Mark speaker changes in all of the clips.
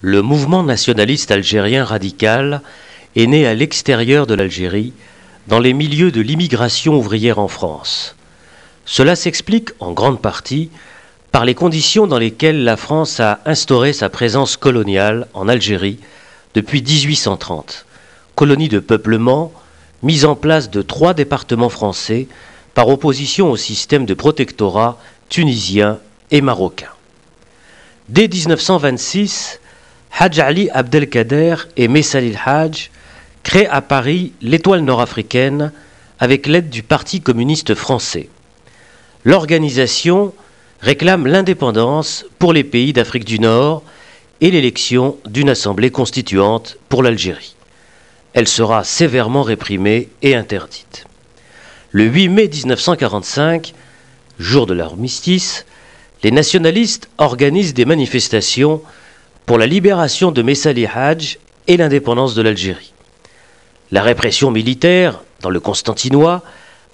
Speaker 1: Le mouvement nationaliste algérien radical est né à l'extérieur de l'Algérie, dans les milieux de l'immigration ouvrière en France. Cela s'explique en grande partie par les conditions dans lesquelles la France a instauré sa présence coloniale en Algérie depuis 1830, colonie de peuplement mise en place de 3 départements français par opposition au système de protectorat tunisien et marocain. Dès 1926, Hadj Ali Abdelkader et Messalil Hadj créent à Paris l'Étoile nord-africaine avec l'aide du Parti communiste français. L'organisation réclame l'indépendance pour les pays d'Afrique du Nord et l'élection d'une assemblée constituante pour l'Algérie. Elle sera sévèrement réprimée et interdite. Le 8 mai 1945, jour de l'armistice, les nationalistes organisent des manifestations pour la libération de Messalil Hadj et l'indépendance de l'Algérie. La répression militaire dans le Constantinois,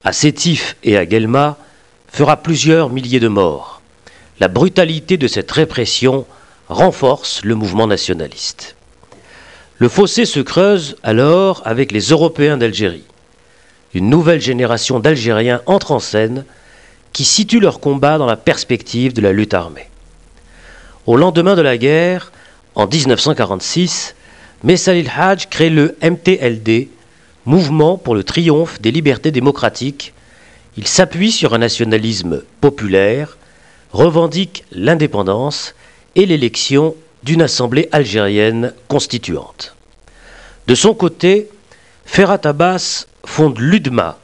Speaker 1: à Sétif et à Guelma, fera plusieurs milliers de morts. La brutalité de cette répression renforce le mouvement nationaliste. Le fossé se creuse alors avec les Européens d'Algérie. Une nouvelle génération d'Algériens entre en scène qui situe leur combat dans la perspective de la lutte armée. Au lendemain de la guerre, en 1946, Messalil Hadj crée le MTLD, Mouvement pour le triomphe des libertés démocratiques. Il s'appuie sur un nationalisme populaire, revendique l'indépendance et l'élection d'une assemblée algérienne constituante. De son côté, Ferhat Abbas fonde l'UDMA,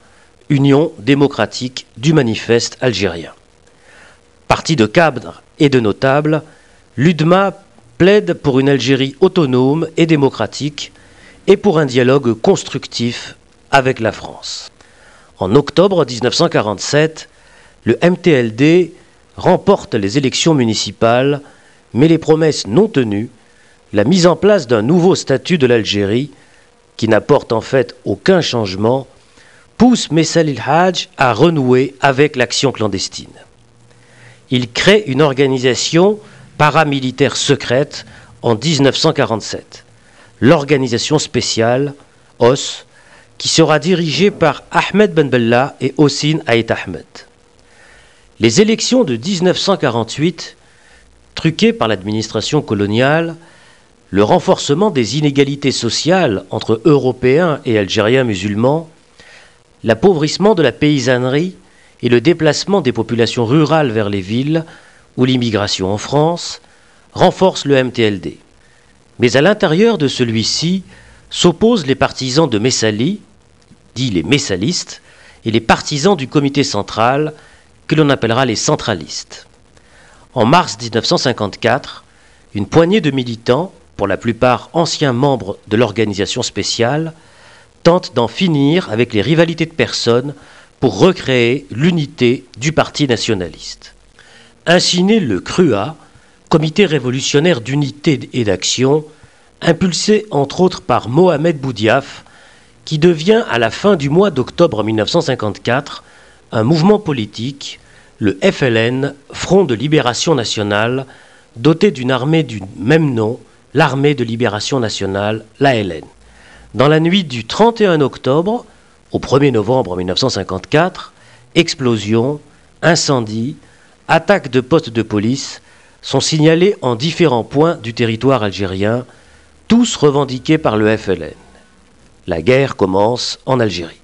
Speaker 1: Union démocratique du manifeste algérien. Parti de cadres et de notables, l'UDMA plaide pour une Algérie autonome et démocratique et pour un dialogue constructif avec la France. En octobre 1947, le MTLD remporte les élections municipales, mais les promesses non tenues, la mise en place d'un nouveau statut de l'Algérie, qui n'apporte en fait aucun changement, pousse Messalil Hadj à renouer avec l'action clandestine. Il crée une organisation paramilitaire secrète en 1947, l'organisation spéciale, OS, qui sera dirigée par Ahmed Ben Bella et Hossein Ait Ahmed. Les élections de 1948, truquées par l'administration coloniale, le renforcement des inégalités sociales entre Européens et Algériens musulmans, l'appauvrissement de la paysannerie et le déplacement des populations rurales vers les villes ou l'immigration en France renforcent le MTLD. Mais à l'intérieur de celui-ci s'opposent les partisans de Messali, dits les messalistes, et les partisans du comité central, que l'on appellera les centralistes. En mars 1954, une poignée de militants, pour la plupart anciens membres de l'organisation spéciale, tentent d'en finir avec les rivalités de personnes pour recréer l'unité du parti nationaliste. Ainsi naît le CRUA, Comité révolutionnaire d'unité et d'action, impulsé entre autres par Mohamed Boudiaf, qui devient à la fin du mois d'octobre 1954 un mouvement politique, le FLN, Front de Libération Nationale, doté d'une armée du même nom, l'Armée de Libération Nationale, l'ALN. Dans la nuit du 31 octobre au 1er novembre 1954, explosions, incendies, attaques de postes de police sont signalés en différents points du territoire algérien, tous revendiqués par le FLN. La guerre commence en Algérie.